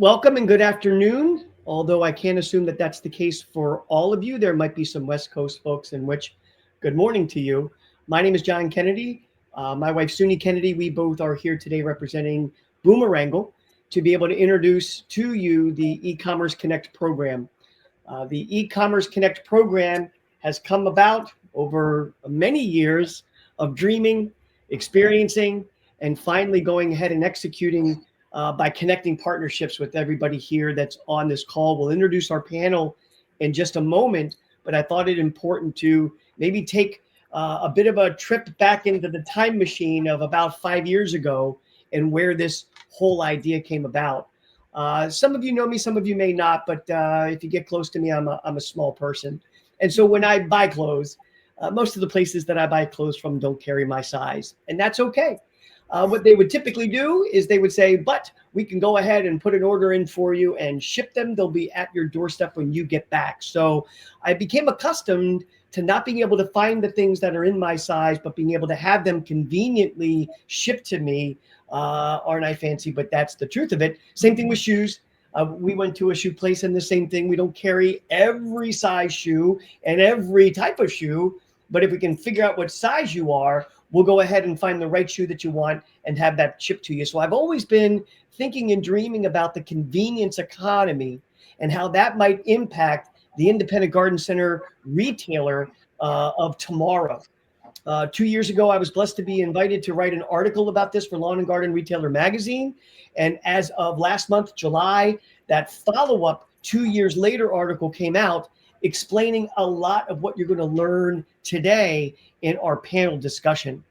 Welcome and good afternoon. Although I can't assume that that's the case for all of you, there might be some West Coast folks in which good morning to you. My name is John Kennedy. My wife, Suni Kennedy, we both are here today representing Boomerangle to be able to introduce to you the eCommerce Connect program. The eCommerce Connect program has come about over many years of dreaming, experiencing, and finally going ahead and executing by connecting partnerships with everybody here that's on this call. We'll introduce our panel in just a moment, but I thought it important to maybe take a bit of a trip back into the time machine of about 5 years ago and where this whole idea came about. Some of you know me, some of you may not, but if you get close to me, I'm a small person. And so when I buy clothes, most of the places that I buy clothes from don't carry my size, and that's okay. What they would typically do is they would say, but we can go ahead and put an order in for you and ship them. They'll be at your doorstep when you get back. So I became accustomed to not being able to find the things that are in my size, but being able to have them conveniently shipped to me. Aren't I fancy? But that's the truth of it. Same thing with shoes. We went to a shoe place and the same thing. We don't carry every size shoe and every type of shoe, but if we can figure out what size you are, we'll go ahead and find the right shoe that you want and have that shipped to you. So I've always been thinking and dreaming about the convenience economy and how that might impact the independent garden center retailer of tomorrow. 2 years ago, I was blessed to be invited to write an article about this for Lawn and Garden Retailer magazine. And as of last month, July, that follow-up 2 years later article came out explaining a lot of what you're going to learn today in our panel discussion.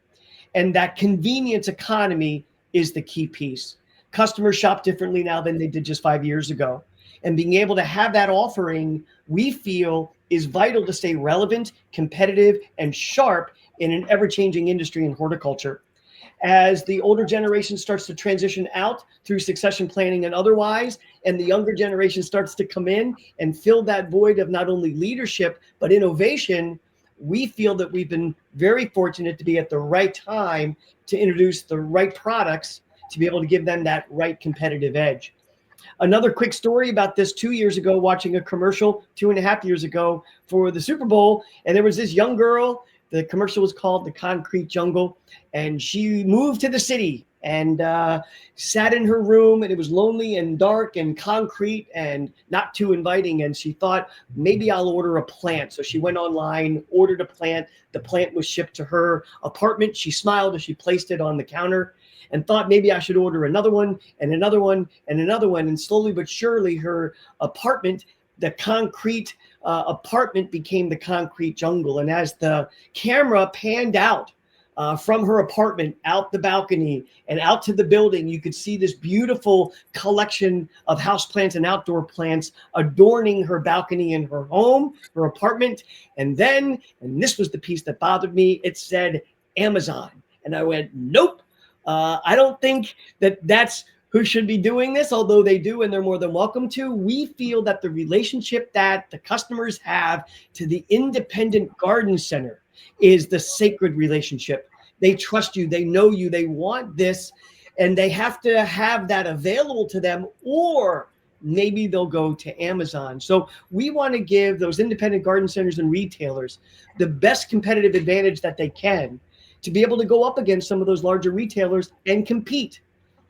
And that convenience economy is the key piece. Customers shop differently now than they did just 5 years ago. And being able to have that offering, we feel, is vital to stay relevant, competitive, and sharp in an ever-changing industry in horticulture. As the older generation starts to transition out through succession planning and otherwise, and the younger generation starts to come in and fill that void of not only leadership, but innovation, we feel that we've been very fortunate to be at the right time to introduce the right products to be able to give them that right competitive edge. Another quick story about this: 2 years ago, watching a commercial 2.5 years ago for the Super Bowl, and there was this young girl. The commercial was called The Concrete Jungle, and she moved to the city and sat in her room, and it was lonely and dark and concrete and not too inviting. And she thought, maybe I'll order a plant. So she went online, ordered a plant. The plant was shipped to her apartment. She smiled as she placed it on the counter and thought, maybe I should order another one and another one and another one. And slowly but surely, her apartment, the concrete apartment, became the concrete jungle. And as the camera panned out from her apartment, out the balcony and out to the building, you could see this beautiful collection of houseplants and outdoor plants adorning her balcony in her home, her apartment. And then, and this was the piece that bothered me, it said Amazon. And I went, nope, I don't think that that's who should be doing this, although they do and they're more than welcome to. We feel that the relationship that the customers have to the independent garden center is the sacred relationship. They trust you, they know you, they want this, and they have to have that available to them, or maybe they'll go to Amazon. So we want to give those independent garden centers and retailers the best competitive advantage that they can to be able to go up against some of those larger retailers and compete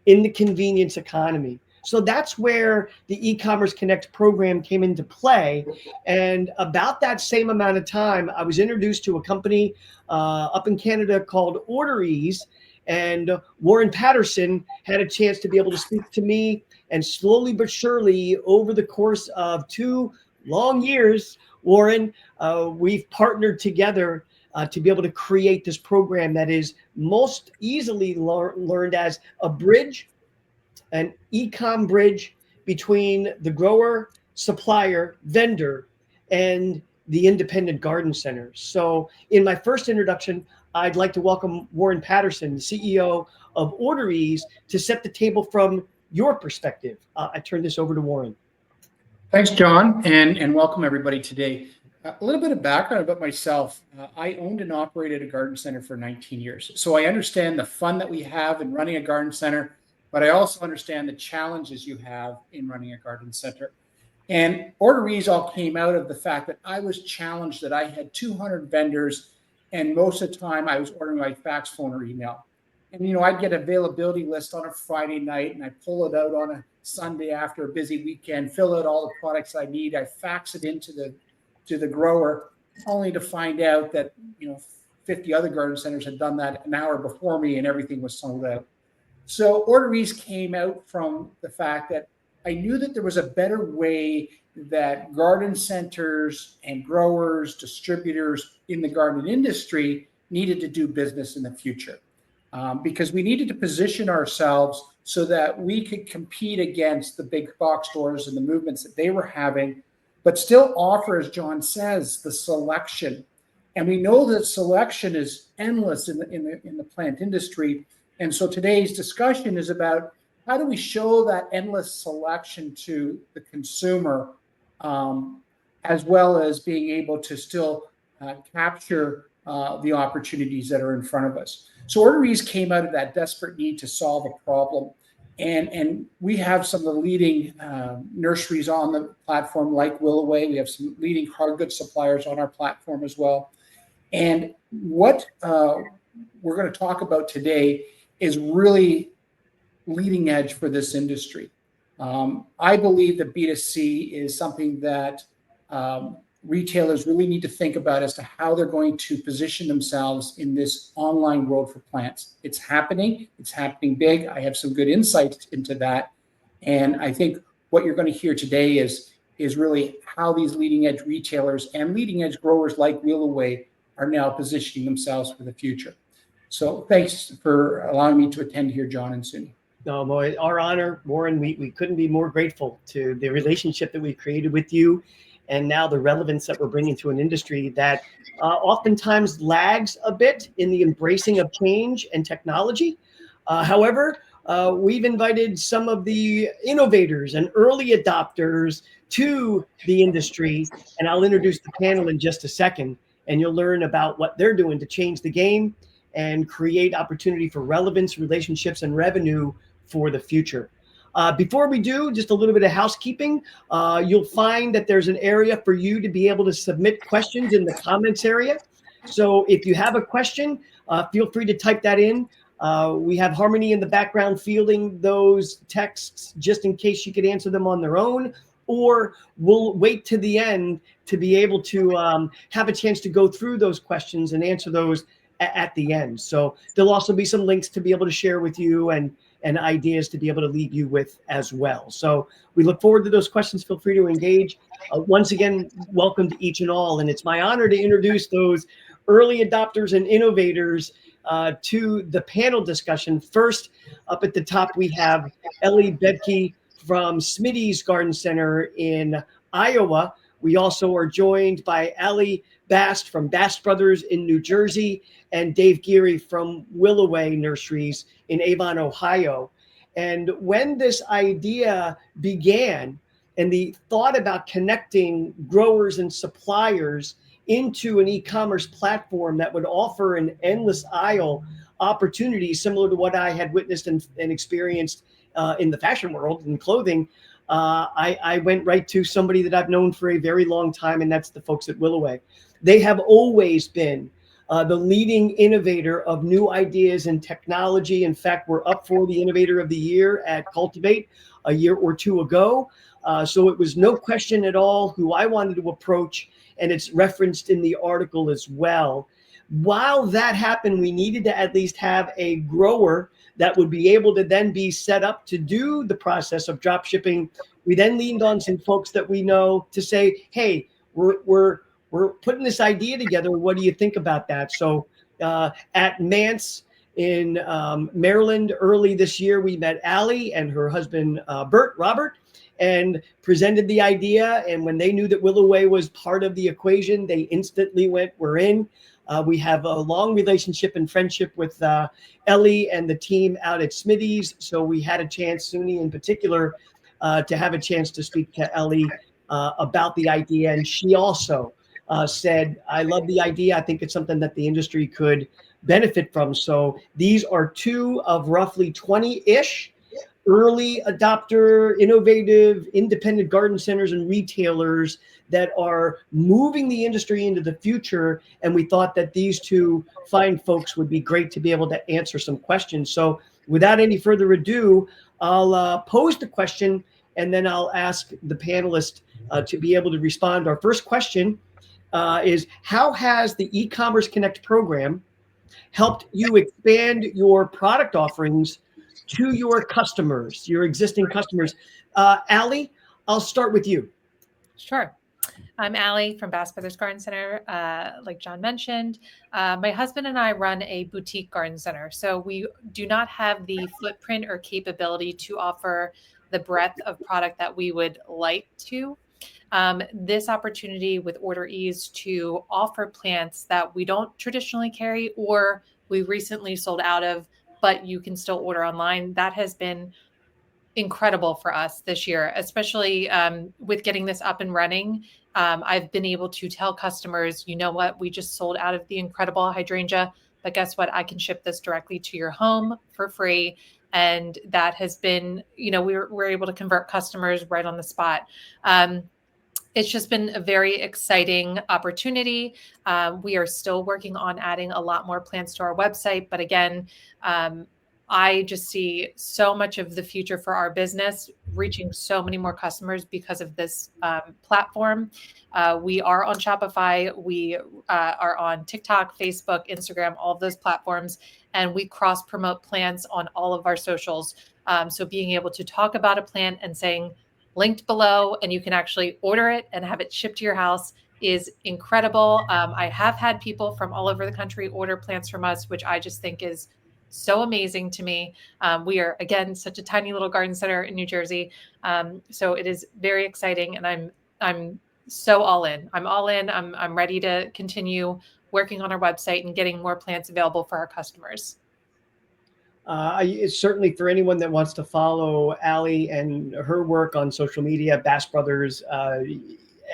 in the convenience economy. So that's where the eCommerce Connect program came into play. And about that same amount of time, I was introduced to a company up in Canada called OrderEase, and Warren Patterson had a chance to be able to speak to me. And slowly but surely, over the course of 2 long years, Warren, we've partnered together to be able to create this program that is most easily learned as a bridge, an e-com bridge between the grower, supplier, vendor, and the independent garden center. So in my first introduction, I'd like to welcome Warren Patterson, the CEO of OrderEase, to set the table from your perspective. I turn this over to Warren. Thanks, John, and welcome everybody today. A little bit of background about myself. I owned and operated a garden center for 19 years. So I understand the fun that we have in running a garden center, but I also understand the challenges you have in running a garden center. And OrderEase all came out of the fact that I was challenged that I had 200 vendors, and most of the time I was ordering by fax, phone, or email. And I'd get availability list on a Friday night, and I pull it out on a Sunday after a busy weekend, fill out all the products I need, I fax it into the grower, only to find out that 50 other garden centers had done that an hour before me, and everything was sold out. So OrderEase came out from the fact that I knew that there was a better way that garden centers and growers, distributors in the garden industry needed to do business in the future, because we needed to position ourselves so that we could compete against the big box stores and the movements that they were having, but still offer, as John says, the selection. And we know that selection is endless in the plant industry. And so today's discussion is about how do we show that endless selection to the consumer, as well as being able to still capture the opportunities that are in front of us. So OrderEase came out of that desperate need to solve a problem. And we have some of the leading nurseries on the platform, like Willoway. We have some leading hard goods suppliers on our platform as well. And what we're going to talk about today is really leading edge for this industry. I believe that B2C is something that retailers really need to think about as to how they're going to position themselves in this online world for plants. It's happening big. I have some good insights into that. And I think what you're going to hear today is really how these leading edge retailers and leading edge growers like Wheelaway are now positioning themselves for the future. So thanks for allowing me to attend here, John and Suni. No, boy, our honor, Warren. We couldn't be more grateful to the relationship that we've created with you, and now the relevance that we're bringing to an industry that oftentimes lags a bit in the embracing of change and technology. However, we've invited some of the innovators and early adopters to the industry, and I'll introduce the panel in just a second, and you'll learn about what they're doing to change the game and create opportunity for relevance, relationships, and revenue for the future. Before we do, just a little bit of housekeeping. You'll find that there's an area for you to be able to submit questions in the comments area. So if you have a question, feel free to type that in. We have Harmony in the background fielding those texts just in case you could answer them on their own, or we'll wait to the end to be able to have a chance to go through those questions and answer those at the end. So there'll also be some links to be able to share with you and ideas to be able to leave you with as well. So we look forward to those questions. Feel free to engage. Once again, welcome to each and all. And it's my honor to introduce those early adopters and innovators to the panel discussion. First, up at the top, we have Ellie Bedke from Smitty's Garden Center in Iowa. We also are joined by Ali Bast from Bast Brothers in New Jersey and Dave Geary from Willoway Nurseries in Avon, Ohio. And when this idea began and the thought about connecting growers and suppliers into an e-commerce platform that would offer an endless aisle opportunity similar to what I had witnessed and experienced in the fashion world and clothing, I went right to somebody that I've known for a very long time, and that's the folks at Willoway. They have always been the leading innovator of new ideas and technology. In fact, we're up for the Innovator of the Year at Cultivate a year or two ago. So it was no question at all who I wanted to approach, and it's referenced in the article as well. While that happened, we needed to at least have a grower that would be able to then be set up to do the process of drop shipping. We then leaned on some folks that we know to say, hey, we're putting this idea together. What do you think about that? So at Mance in Maryland early this year, we met Allie and her husband, Robert, and presented the idea. And when they knew that Willoway was part of the equation, they instantly went, we're in. We have a long relationship and friendship with Ellie and the team out at Smitty's. So we had a chance, Suni in particular, to have a chance to speak to Ellie about the idea. And she also said, I love the idea. I think it's something that the industry could benefit from. So these are two of roughly 20-ish early adopter, innovative, independent garden centers and retailers that are moving the industry into the future. And we thought that these two fine folks would be great to be able to answer some questions. So without any further ado, I'll pose the question and then I'll ask the panelists to be able to respond. Our first question is, how has the eCommerce Connect program helped you expand your product offerings to your customers, your existing customers? Allie, I'll start with you. Sure. I'm Allie from Bass Brothers Garden Center. Like John mentioned, my husband and I run a boutique garden center. So we do not have the footprint or capability to offer the breadth of product that we would like to. This opportunity with OrderEase to offer plants that we don't traditionally carry or we recently sold out of, but you can still order online, that has been incredible for us this year, especially with getting this up and running. I've been able to tell customers, you know what, we just sold out of the incredible hydrangea, but guess what? I can ship this directly to your home for free. And that has been, we're able to convert customers right on the spot. It's just been a very exciting opportunity. We are still working on adding a lot more plants to our website. But again, I just see so much of the future for our business, reaching so many more customers because of this platform. We are on Shopify. We are on TikTok, Facebook, Instagram, all of those platforms. And we cross-promote plants on all of our socials. So being able to talk about a plant and saying, linked below, and you can actually order it and have it shipped to your house is incredible. I have had people from all over the country order plants from us, which I just think is so amazing to me. We are, again, such a tiny little garden center in New Jersey. So it is very exciting, and I'm so all in. I'm all in. I'm ready to continue working on our website and getting more plants available for our customers. It's certainly for anyone that wants to follow Allie and her work on social media, Bass Brothers,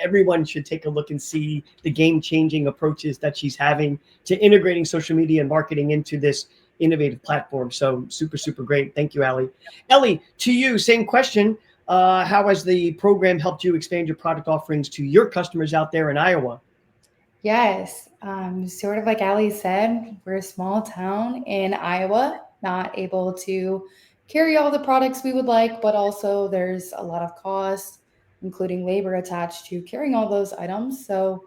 everyone should take a look and see the game-changing approaches that she's having to integrating social media and marketing into this innovative platform. So super, super great. Thank you, Allie. Ellie, to you, same question. How has the program helped you expand your product offerings to your customers out there in Iowa? Yes, sort of like Allie said, we're a small town in Iowa, not able to carry all the products we would like, but also there's a lot of cost, including labor attached to carrying all those items. So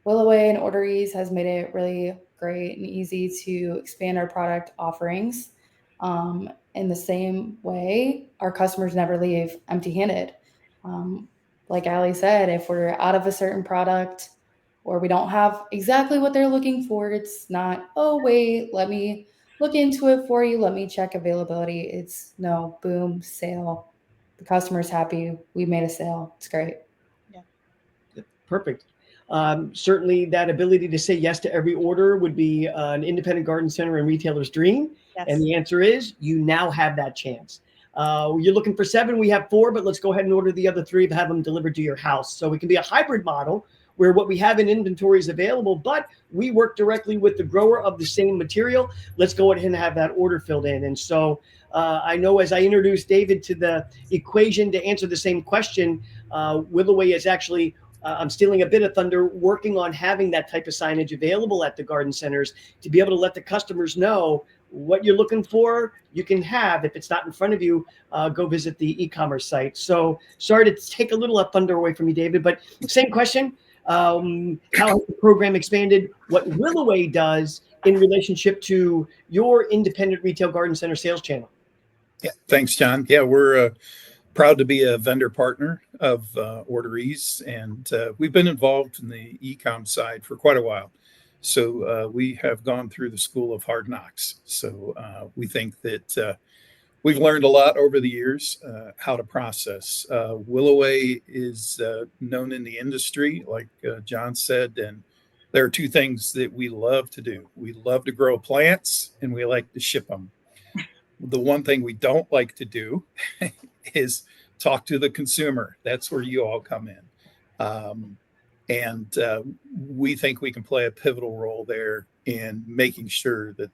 Willoway and OrderEase has made it really great and easy to expand our product offerings. In the same way, our customers never leave empty-handed. Like Allie said, if we're out of a certain product or we don't have exactly what they're looking for, it's not, oh, wait, let me look into it for you. Let me check availability. It's no, boom, sale. The customer's happy. We made a sale. It's great. Yeah. Perfect. Certainly that ability to say yes to every order would be an independent garden center and retailer's dream. Yes. And the answer is you now have that chance. You're looking for 7, we have 4, but let's go ahead and order the other 3 to have them delivered to your house. So it can be a hybrid model where what we have in inventory is available, but we work directly with the grower of the same material. Let's go ahead and have that order filled in. And so I know as I introduced David to the equation to answer the same question, Willoway is actually, I'm stealing a bit of thunder, working on having that type of signage available at the garden centers to be able to let the customers know what you're looking for, you can have. If it's not in front of you, go visit the e-commerce site. So sorry to take a little of thunder away from you, David, but same question. How has the program expanded what Willoway does in relationship to your independent retail garden center sales channel? Yeah, thanks, John. Yeah, we're proud to be a vendor partner of OrderEase, and we've been involved in the e-com side for quite a while. So we have gone through the school of hard knocks. So we think that we've learned a lot over the years how to process. Willoway is known in the industry, like John said, and there are 2 things that we love to do. We love to grow plants, and we like to ship them. The one thing we don't like to do is talk to the consumer. That's where you all come in. And we think we can play a pivotal role there in making sure that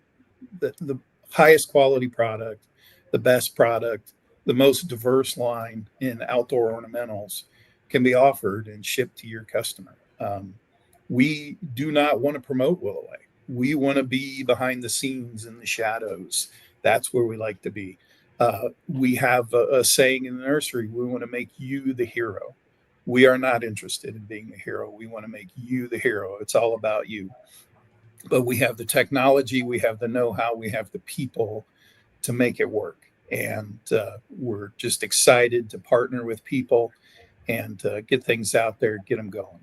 the highest quality product, the best product the most diverse line in outdoor ornamentals can be offered and shipped to your customer. We do not want to promote Willow Way. We want to be behind the scenes in the shadows. That's where we like to be. We have a saying in the nursery, we want to make you the hero. We are not interested in being the hero. We want to make you the hero. It's all about you. But we have the technology, we have the know-how, we have the people to make it work. And we're just excited to partner with people and get things out there, get them going.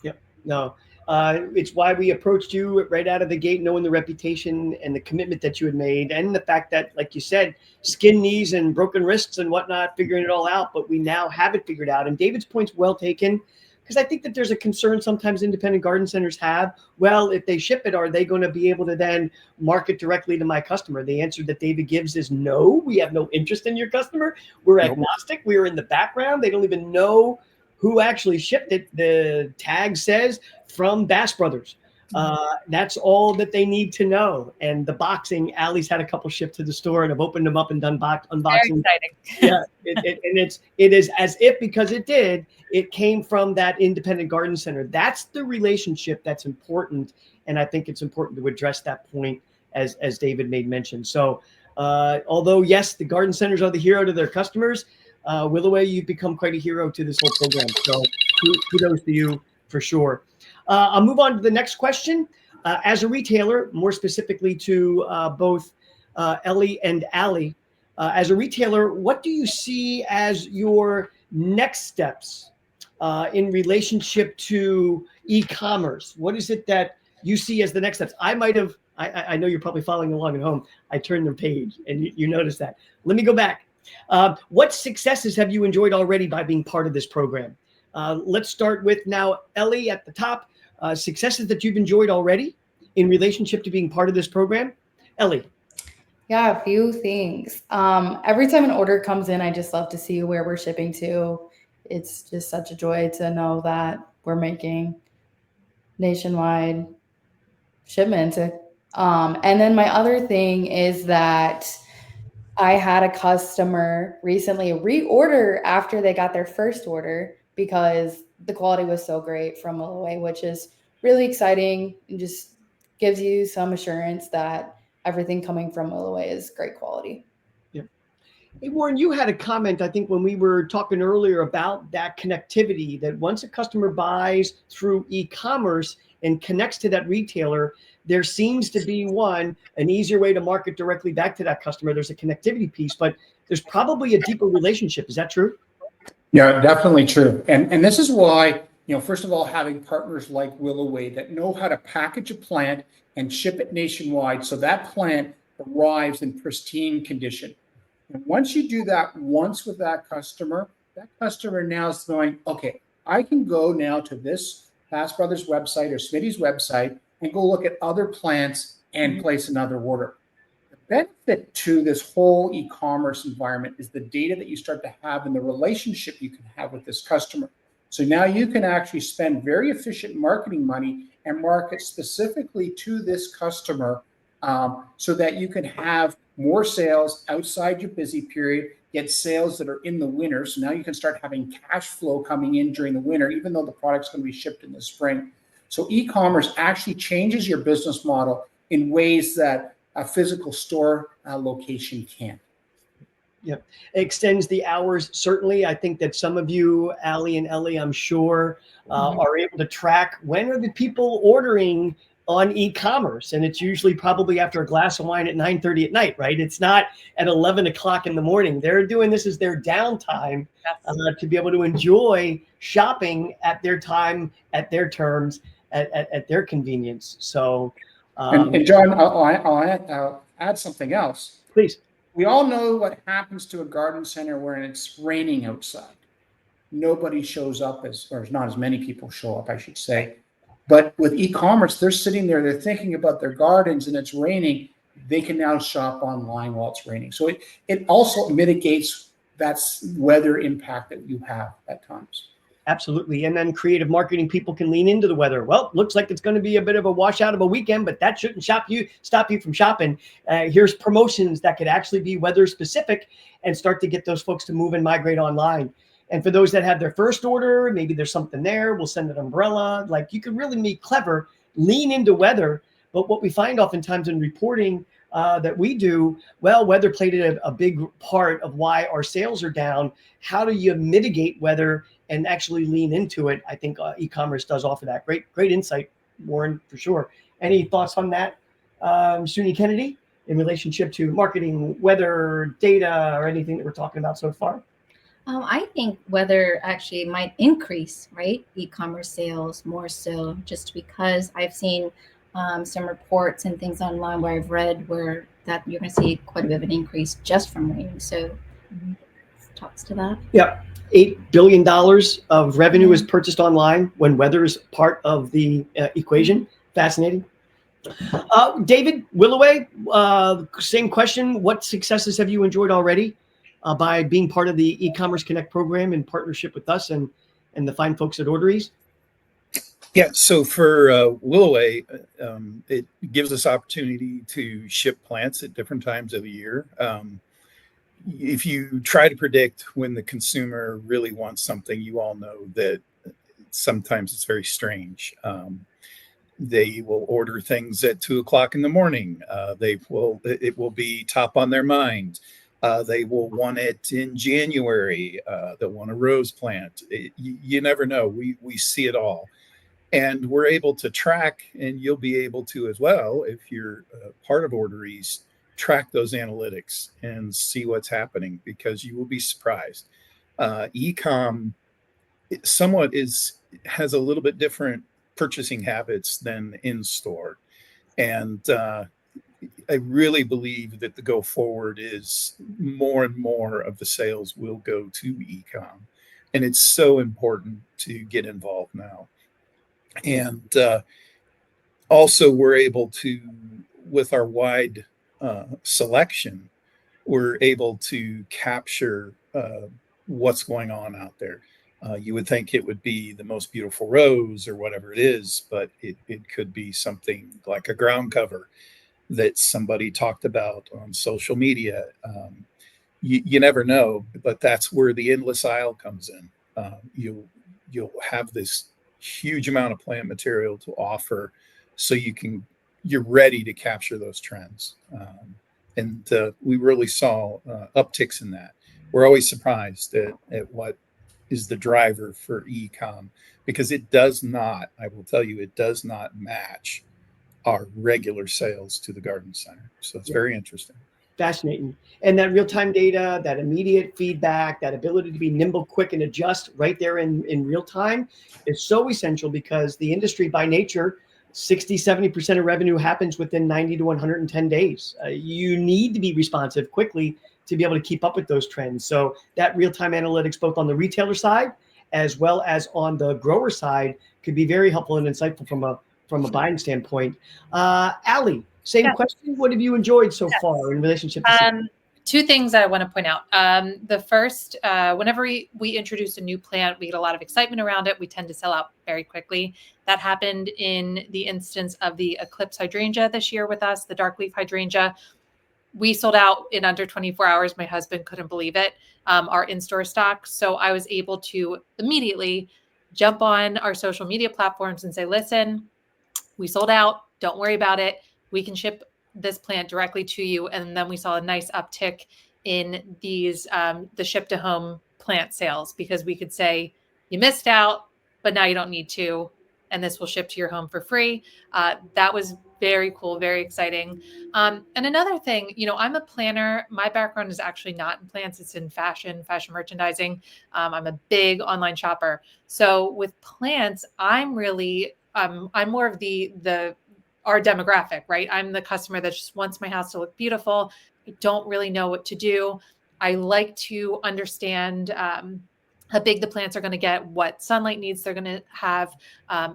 Yep. No, it's why we approached you right out of the gate, knowing the reputation and the commitment that you had made, and the fact that, like you said, skin knees and broken wrists and whatnot, figuring it all out. But we now have it figured out. And David's point's well taken, because I think that there's a concern sometimes independent garden centers have. Well, if they ship it, are they going to be able to then market directly to my customer? The answer that David gives is no. We have no interest in your customer. We're agnostic. We're in the background. They don't even know who actually shipped it. The tag says from Bass Brothers. That's all that they need to know. And the boxing, Allie's had a couple shipped to the store, and I've opened them up and done unboxing. Very exciting. Yeah, it is as if, because it came from that independent garden center. That's the relationship that's important, and I think it's important to address that point as David made mention. So, although yes, the garden centers are the hero to their customers, Willow Way, you've become quite a hero to this whole program. So, kudos to you for sure. I'll move on to the next question. As a retailer, more specifically to both Ellie and Allie, as a retailer, what do you see as your next steps in relationship to e-commerce? What is it that you see as the next steps? I know you're probably following along at home. I turned the page and you noticed that. Let me go back. What successes have you enjoyed already by being part of this program? Let's start with now Ellie at the top. Successes that you've enjoyed already in relationship to being part of this program. Ellie. Yeah, a few things. Every time an order comes in, I just love to see where we're shipping to. It's just such a joy to know that we're making nationwide shipments. And then my other thing is that I had a customer recently reorder after they got their first order because the quality was so great from Willow Way, which is really exciting and just gives you some assurance that everything coming from Willow Way is great quality. Yeah. Hey, Warren, you had a comment, I think, when we were talking earlier about that connectivity, that once a customer buys through e-commerce and connects to that retailer, there seems to be an easier way to market directly back to that customer. There's a connectivity piece, but there's probably a deeper relationship. Is that true? Yeah, definitely true. And this is why, first of all, having partners like Willow Way that know how to package a plant and ship it nationwide so that plant arrives in pristine condition. And once you do that once with that customer now is going, okay, I can go now to this Bass Brothers website or Smitty's website and go look at other plants and place another order. The benefit to this whole e-commerce environment is the data that you start to have and the relationship you can have with this customer. So now you can actually spend very efficient marketing money and market specifically to this customer so that you can have more sales outside your busy period, get sales that are in the winter. So now you can start having cash flow coming in during the winter, even though the product's going to be shipped in the spring. So e-commerce actually changes your business model in ways that a physical store location can't. Yep. It extends the hours. Certainly, I think that some of you, Allie and Ellie, I'm sure, are able to track when are the people ordering on e-commerce. And it's usually probably after a glass of wine at 9:30 at night, right? It's not at 11 o'clock in the morning. They're doing this as their downtime to be able to enjoy shopping at their time, at their terms, at their convenience. So, and John, I'll add something else. Please. We all know what happens to a garden center when it's raining outside. Nobody shows up or not as many people show up, I should say. But with e-commerce, they're sitting there, they're thinking about their gardens and it's raining. They can now shop online while it's raining. So it also mitigates that weather impact that you have at times. Absolutely. And then creative marketing people can lean into the weather. Well, looks like it's going to be a bit of a washout of a weekend, but that shouldn't stop you from shopping. Here's promotions that could actually be weather specific and start to get those folks to move and migrate online. And for those that have their first order, maybe there's something there. We'll send an umbrella. Like, you can really be clever, lean into weather. But what we find oftentimes in reporting that we do, well, weather played a big part of why our sales are down. How do you mitigate weather and actually lean into it? I think e-commerce does offer that. Great insight, Warren, for sure. Any thoughts on that, Suni Kennedy, in relationship to marketing, weather, data, or anything that we're talking about so far? I think weather actually might increase, right? E-commerce sales more so, just because I've seen some reports and things online where I've read where that you're going to see quite a bit of an increase just from rain. So talks to that. Yeah. $8 billion of revenue is purchased online when weather is part of the equation. Fascinating. David Willoway, same question. What successes have you enjoyed already by being part of the eCommerce Connect program in partnership with us and the fine folks at OrderEase? Yeah, so for Willoway, it gives us opportunity to ship plants at different times of the year. If you try to predict when the consumer really wants something, you all know that sometimes it's very strange. They will order things at 2 o'clock in the morning. It will be top on their mind. They will want it in January. They'll want a rose plant. You never know. We see it all. And we're able to track, and you'll be able to as well, if you're part of OrderEase, track those analytics and see what's happening, because you will be surprised. E-com somewhat has a little bit different purchasing habits than in store. And I really believe that the go forward is more and more of the sales will go to e-com. And it's so important to get involved now. And also we're able to, with our wide selection, we're able to capture what's going on out there. You would think it would be the most beautiful rose or whatever it is, but it could be something like a ground cover that somebody talked about on social media. You never know, but that's where the endless aisle comes in. You'll have this huge amount of plant material to offer, so you're ready to capture those trends. And we really saw upticks in that. We're always surprised at what is the driver for e-com, because it does not, I will tell you, it does not match our regular sales to the garden center. So it's very interesting. Fascinating. And that real-time data, that immediate feedback, that ability to be nimble, quick, and adjust right there in real time is so essential, because the industry by nature, 60-70% of revenue happens within 90 to 110 days. You need to be responsive quickly to be able to keep up with those trends. So that real-time analytics, both on the retailer side as well as on the grower side, could be very helpful and insightful from a buying standpoint. Allie, same question. What have you enjoyed so far in relationship to two things I want to point out. The first, whenever we introduce a new plant, we get a lot of excitement around it. We tend to sell out very quickly. That happened in the instance of the Eclipse hydrangea this year with us, the dark leaf hydrangea. We sold out in under 24 hours. My husband couldn't believe it, our in-store stock. So I was able to immediately jump on our social media platforms and say, listen, we sold out. Don't worry about it. We can ship this plant directly to you. And then we saw a nice uptick in these, the ship to home plant sales, because we could say you missed out, but now you don't need to, and this will ship to your home for free. That was very cool, very exciting. And another thing, I'm a planner. My background is actually not in plants. It's in fashion merchandising. I'm a big online shopper. So with plants, I'm really, I'm more of our demographic, right? I'm the customer that just wants my house to look beautiful. I don't really know what to do. I like to understand how big the plants are going to get, what sunlight needs they're going to have,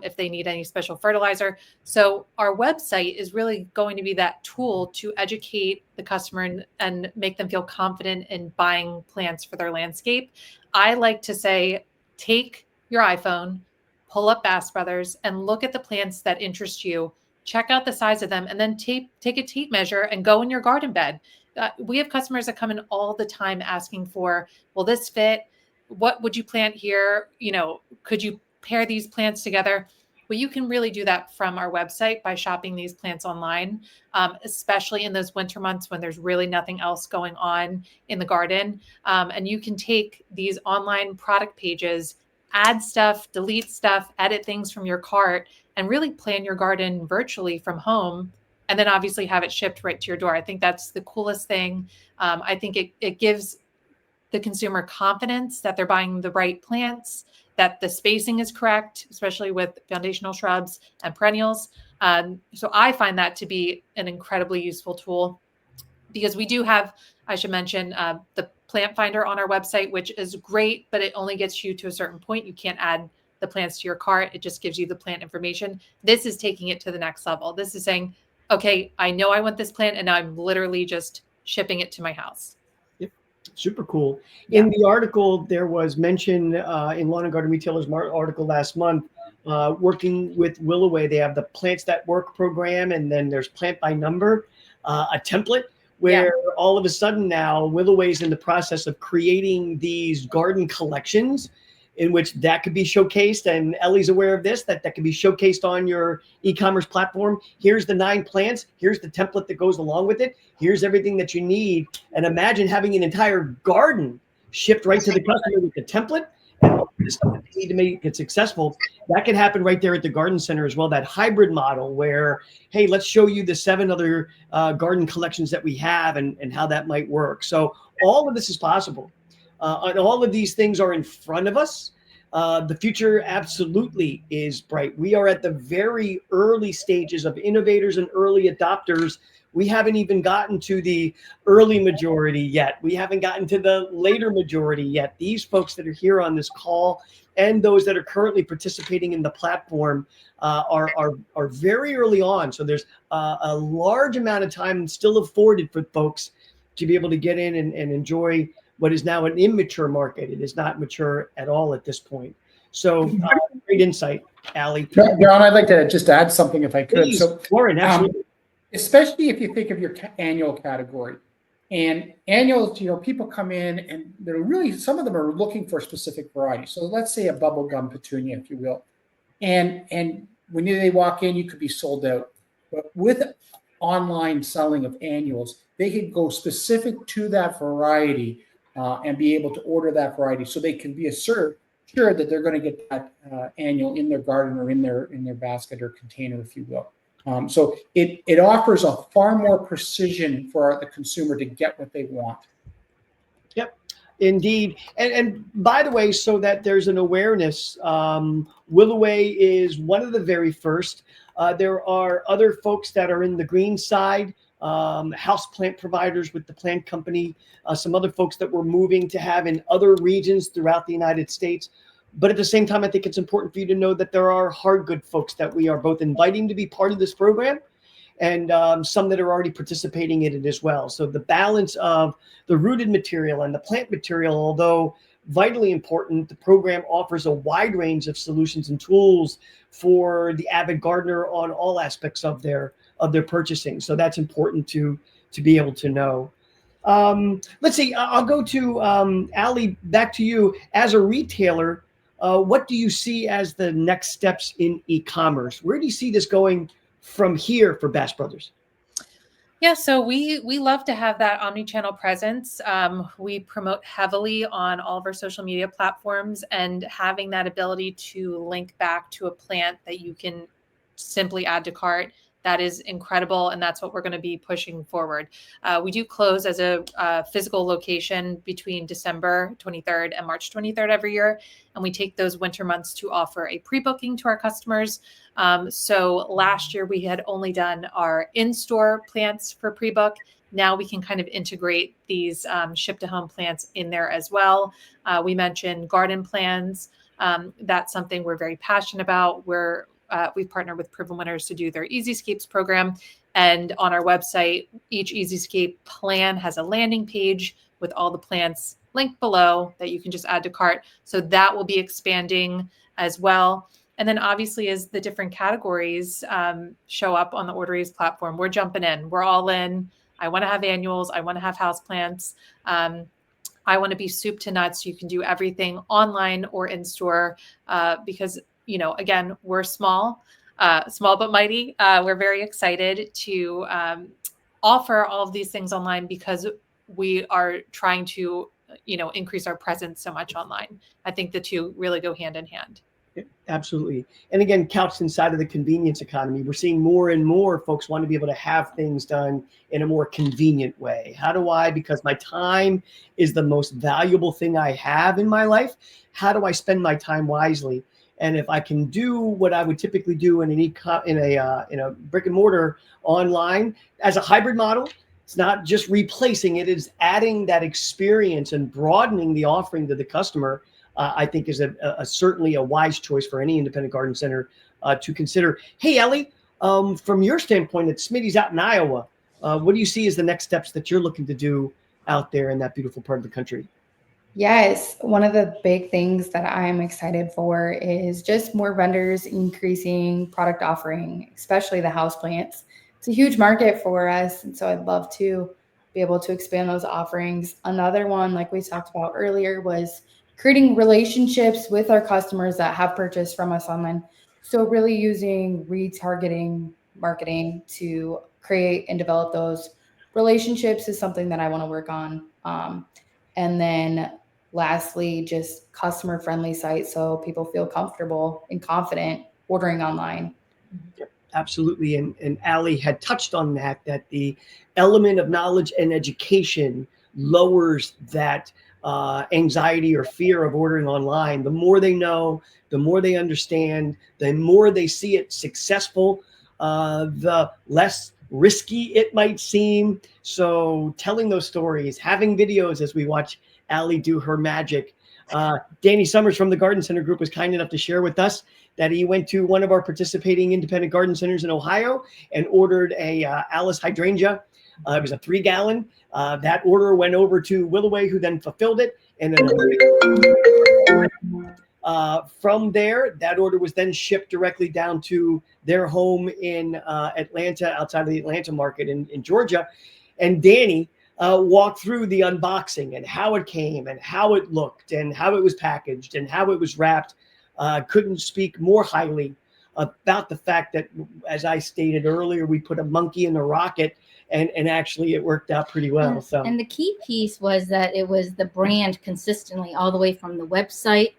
if they need any special fertilizer. So our website is really going to be that tool to educate the customer and make them feel confident in buying plants for their landscape. I like to say, take your iPhone, pull up Bass Brothers, and look at the plants that interest you. Check out the size of them, and then take a tape measure and go in your garden bed. We have customers that come in all the time asking for, will this fit? What would you plant here? Could you pair these plants together? Well, you can really do that from our website by shopping these plants online, especially in those winter months when there's really nothing else going on in the garden. And you can take these online product pages, add stuff, delete stuff, edit things from your cart, and really plan your garden virtually from home. And then obviously have it shipped right to your door. I think that's the coolest thing. I think it gives the consumer confidence that they're buying the right plants, that the spacing is correct, especially with foundational shrubs and perennials. So I find that to be an incredibly useful tool, because we do have, I should mention, the plant finder on our website, which is great, but it only gets you to a certain point. You can't add the plants to your cart. It just gives you the plant information. This is taking it to the next level. This is saying, okay, I know I want this plant, and now I'm literally just shipping it to my house. Super cool. Yeah. In the article, there was mention in Lawn and Garden Retailer's article last month, working with Willoway. They have the Plants That Work program, and then there's Plant by Number, a template where all of a sudden now Willoway's in the process of creating these garden collections in which that could be showcased. And Ellie's aware of this, that could be showcased on your e-commerce platform. Here's the 9 plants. Here's the template that goes along with it. Here's everything that you need. And imagine having an entire garden shipped right to the customer with the template and all the stuff that they need to make it successful. That can happen right there at the garden center as well. That hybrid model where, hey, let's show you the 7 other garden collections that we have and how that might work. So all of this is possible. And all of these things are in front of us. The future absolutely is bright. We are at the very early stages of innovators and early adopters. We haven't even gotten to the early majority yet. We haven't gotten to the later majority yet. These folks that are here on this call and those that are currently participating in the platform are very early on. So there's a large amount of time still afforded for folks to be able to get in and enjoy what is now an immature market. It is not mature at all at this point. So great insight, Allie. John, I'd like to just add something if I could. Please, So, Warren, absolutely. especially if you think of your annual category. And annuals, people come in and they're really, some of them are looking for a specific variety. So let's say a bubblegum petunia, if you will. And when they walk in, you could be sold out. But with online selling of annuals, they could go specific to that variety and be able to order that variety, so they can be sure that they're going to get that annual in their garden or in their basket or container, if you will. So it offers a far more precision for the consumer to get what they want. Yep, indeed. And by the way, so that there's an awareness, Willoway is one of the very first. There are other folks that are in the green side, house plant providers with the plant company, some other folks that we're moving to have in other regions throughout the United States. But at the same time, I think it's important for you to know that there are hard good folks that we are both inviting to be part of this program and some that are already participating in it as well. So the balance of the rooted material and the plant material, although vitally important, the program offers a wide range of solutions and tools for the avid gardener on all aspects of their purchasing. So that's important to be able to know. Let's see, I'll go to Allie, back to you. As a retailer, what do you see as the next steps in e-commerce? Where do you see this going from here for Bass Brothers? Yeah, so we love to have that omni-channel presence. We promote heavily on all of our social media platforms, and having that ability to link back to a plant that you can simply add to cart, that is incredible, and that's what we're going to be pushing forward. We do close as a physical location between December 23rd and March 23rd every year, and we take those winter months to offer a pre-booking to our customers. So last year we had only done our in-store plants for pre-book. Now we can kind of integrate these ship-to-home plants in there as well. We mentioned garden plans. That's something we're very passionate about. We've partnered with Proven Winners to do their Easyscapes program. And on our website, each Easyscape plan has a landing page with all the plants link below that you can just add to cart. So that will be expanding as well. And then obviously as the different categories show up on the OrderEase platform, we're jumping in. We're all in. I want to have annuals. I want to have houseplants. I want to be soup to nuts. You can do everything online or in store because, you know, again, we're small but mighty. We're very excited to offer all of these things online because we are trying to, you know, increase our presence so much online. I think the two really go hand in hand. Absolutely. And again, couched inside of the convenience economy, we're seeing more and more folks want to be able to have things done in a more convenient way. How do I, because my time is the most valuable thing I have in my life, how do I spend my time wisely? And if I can do what I would typically do in a brick and mortar online as a hybrid model, it's not just replacing it, it's adding that experience and broadening the offering to the customer. I think is certainly a wise choice for any independent garden center to consider. Hey, Ellie, from your standpoint at Smitty's out in Iowa, what do you see as the next steps that you're looking to do out there in that beautiful part of the country? Yes, one of the big things that I'm excited for is just more vendors increasing product offering, especially the houseplants. It's a huge market for us, and so I'd love to be able to expand those offerings. Another one, like we talked about earlier, was creating relationships with our customers that have purchased from us online. So really using retargeting marketing to create and develop those relationships is something that I want to work on. And then lastly, just customer friendly sites so people feel comfortable and confident ordering online. Absolutely. And Allie had touched on that the element of knowledge and education lowers that anxiety or fear of ordering online. The more they know, the more they understand, the more they see it successful, the less risky it might seem. So telling those stories, having videos as we watch Allie do her magic. Danny Summers from the Garden Center Group was kind enough to share with us that he went to one of our participating independent garden centers in Ohio and ordered a Alice hydrangea. It was a 3-gallon. That order went over to Willoway, who then fulfilled it. And then from there, that order was then shipped directly down to their home in Atlanta, outside of the Atlanta market in Georgia. And Danny walked through the unboxing and how it came and how it looked and how it was packaged and how it was wrapped. Couldn't speak more highly about the fact that, as I stated earlier, we put a monkey in a rocket and actually it worked out pretty well. And the key piece was that it was the brand consistently all the way from the website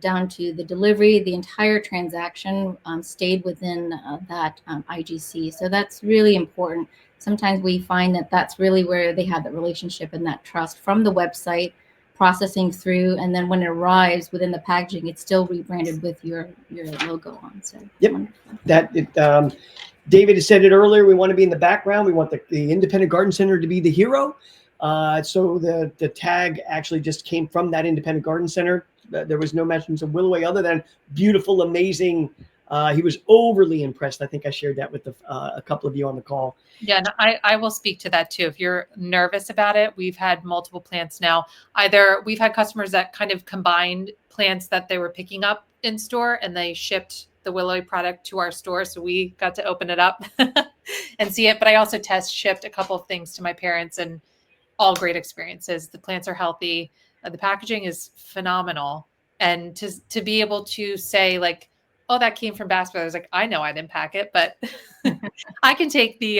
down to the delivery. The entire transaction stayed within that IGC. So that's really important. Sometimes we find that that's really where they have that relationship and that trust from the website processing through, and then when it arrives within the packaging, it's still rebranded with your logo on. So yep, wonderful. David has said it earlier. We want to be in the background. We want the independent garden center to be the hero. So the tag actually just came from that independent garden center. There was no mentions of Willoway other than beautiful, amazing. He was overly impressed. I think I shared that with a couple of you on the call. Yeah, no, I will speak to that too. If you're nervous about it, we've had multiple plants now. Either we've had customers that kind of combined plants that they were picking up in store and they shipped the Willoway product to our store. So we got to open it up and see it. But I also test shipped a couple of things to my parents and all great experiences. The plants are healthy. The packaging is phenomenal. And to be able to say like, oh, that came from Bass Brothers. Like, I know I didn't pack it, but I can take the,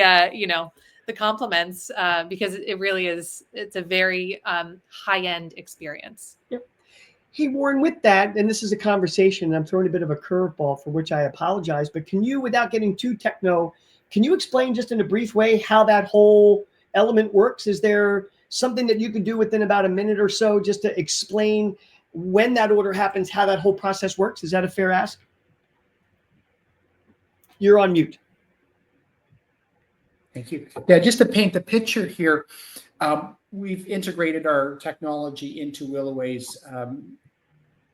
the compliments because it really is, it's a very high-end experience. Yep. Hey, Warren, with that, and this is a conversation, and I'm throwing a bit of a curveball for which I apologize, but can you, without getting too techno, can you explain just in a brief way how that whole element works? Is there something that you can do within about a minute or so just to explain when that order happens, how that whole process works? Is that a fair ask? You're on mute. Thank you. Yeah, just to paint the picture here, we've integrated our technology into Willoway's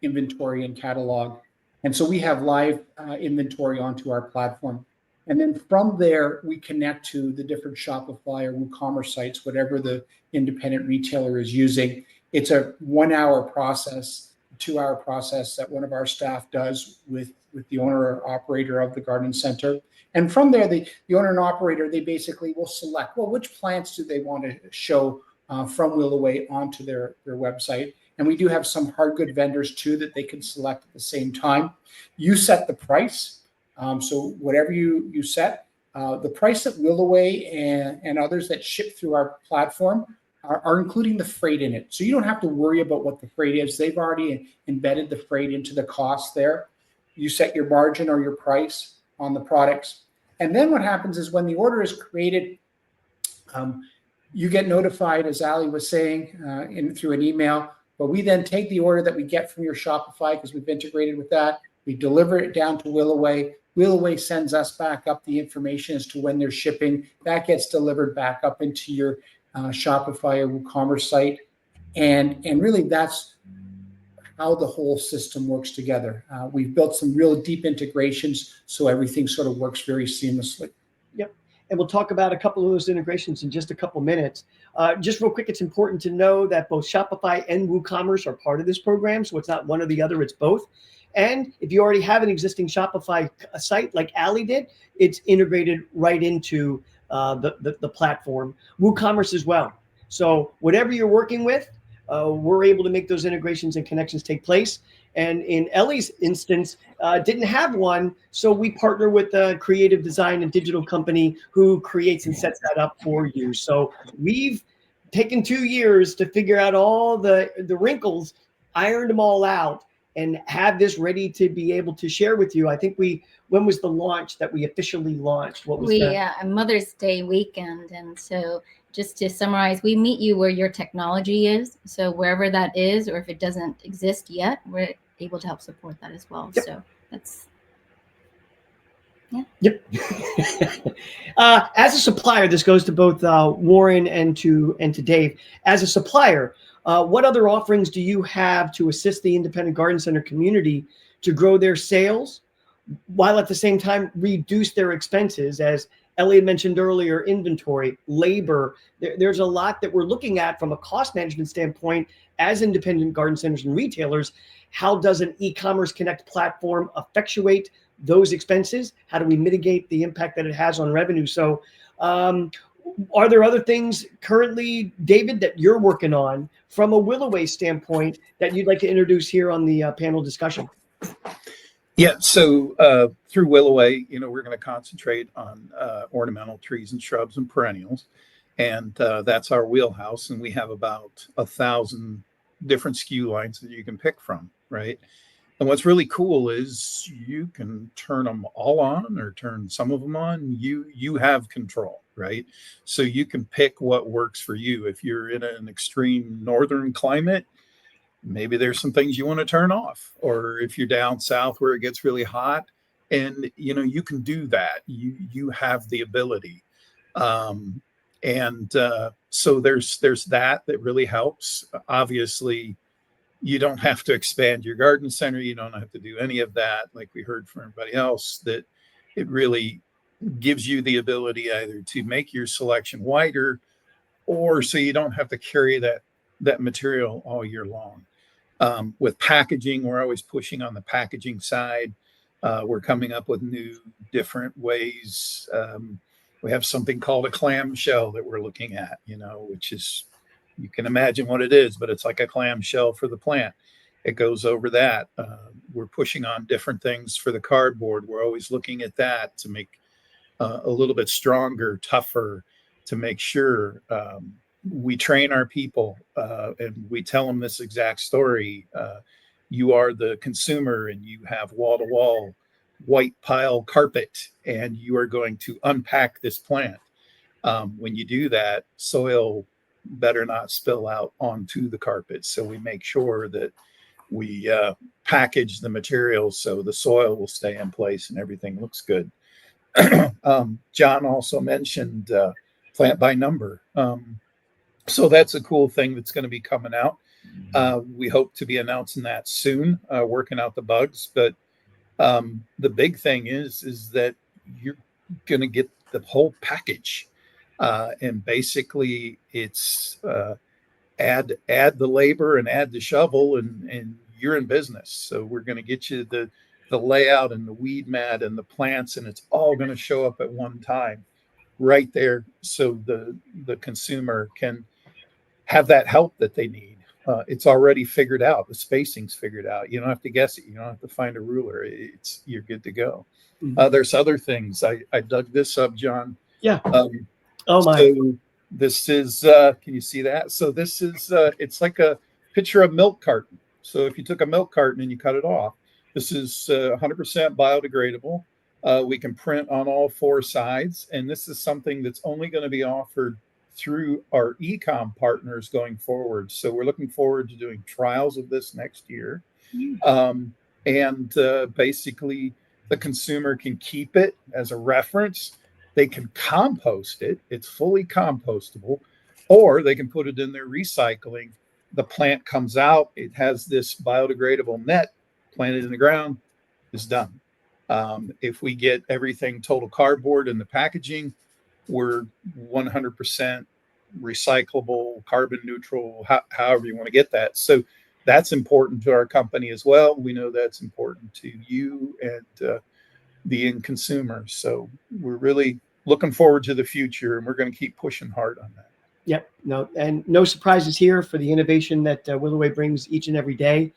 inventory and catalog. And so we have live inventory onto our platform. And then from there, we connect to the different Shopify or WooCommerce sites, whatever the independent retailer is using. It's a 1 hour process, 2 hour process that one of our staff does with the owner or operator of the garden center. And from there, the owner and operator, they basically will select, well, which plants do they want to show from Willoway onto their website. And we do have some hard good vendors too that they can select at the same time. You set the price. So whatever you set, the price that Willoway and others that ship through our platform are including the freight in it. So you don't have to worry about what the freight is. They've already embedded the freight into the cost there. You set your margin or your price on the products. And then what happens is when the order is created, you get notified, as Ali was saying, through an email. But we then take the order that we get from your Shopify, because we've integrated with that. We deliver it down to Willoway. Willoway sends us back up the information as to when they're shipping. That gets delivered back up into your Shopify or WooCommerce site. And really that's how the whole system works together. We've built some real deep integrations so everything sort of works very seamlessly. Yep. And we'll talk about a couple of those integrations in just a couple minutes. Just real quick, it's important to know that both Shopify and WooCommerce are part of this program. So it's not one or the other, it's both. And if you already have an existing Shopify site like Ali did, it's integrated right into the platform. WooCommerce as well. So whatever you're working with, we're able to make those integrations and connections take place. And in Ellie's instance, didn't have one, so we partner with a creative design and digital company who creates and sets that up for you. So we've taken 2 years to figure out all the wrinkles, ironed them all out, and have this ready to be able to share with you. I think when was the launch that we officially launched? What was that? Mother's Day weekend. And so just to summarize, we meet you where your technology is. So wherever that is, or if it doesn't exist yet, we're able to help support that as well. Yep. So that's, yeah. Yep. As a supplier, this goes to both Warren and to Dave. As a supplier, what other offerings do you have to assist the independent garden center community to grow their sales while at the same time reduce their expenses? As Elliot mentioned earlier, inventory, labor, there's a lot that we're looking at from a cost management standpoint as independent garden centers and retailers. How does an e-commerce connect platform effectuate those expenses? How do we mitigate the impact that it has on revenue? So are there other things currently, David, that you're working on from a Willoway standpoint that you'd like to introduce here on the panel discussion? Yeah, so through Willoway, we're going to concentrate on ornamental trees and shrubs and perennials, and that's our wheelhouse. And we have about 1,000 different SKU lines that you can pick from, right? And what's really cool is you can turn them all on or turn some of them on. You have control, right? So you can pick what works for you. If you're in an extreme northern climate, maybe there's some things you want to turn off. Or if you're down south where it gets really hot, and you can do that. You have the ability. So there's that really helps. Obviously, you don't have to expand your garden center. You don't have to do any of that. Like we heard from everybody else, that it really gives you the ability either to make your selection wider, or so you don't have to carry that material all year long. With packaging, we're always pushing on the packaging side. We're coming up with new, different ways. We have something called a clamshell that we're looking at, which is, you can imagine what it is, but it's like a clamshell for the plant. It goes over that. We're pushing on different things for the cardboard. We're always looking at that to make a little bit stronger, tougher, to make sure we train our people and we tell them this exact story. You are the consumer and you have wall-to-wall white pile carpet, and you are going to unpack this plant. When you do that, soil better not spill out onto the carpet. So we make sure that we package the materials so the soil will stay in place and everything looks good. John also mentioned plant by number. So that's a cool thing that's going to be coming out. We hope to be announcing that soon, working out the bugs. But the big thing is that you're going to get the whole package. And basically it's add the labor and add the shovel, and you're in business. So we're going to get you the layout and the weed mat and the plants, and it's all going to show up at one time right there, so the consumer can have that help that they need. It's already figured out. The spacing's figured out. You don't have to guess it. You don't have to find a ruler. You're good to go. There's other things. I dug this up, John. Yeah. Oh my. So this is, can you see that? So this is, it's like a picture of milk carton. So if you took a milk carton and you cut it off, this is 100% biodegradable. We can print on all four sides. And this is something that's only going to be offered through our e-com partners going forward. So we're looking forward to doing trials of this next year. Basically, the consumer can keep it as a reference. They can compost it. It's fully compostable, or they can put it in their recycling. The plant comes out. It has this biodegradable net planted in the ground. It's done. If we get everything total cardboard in the packaging, we're 100% recyclable, carbon neutral, however you want to get that. So that's important to our company as well. We know that's important to you and the end consumer. So we're really looking forward to the future, and we're going to keep pushing hard on that. Yep. No surprises here for the innovation that Willow Way brings each and every day.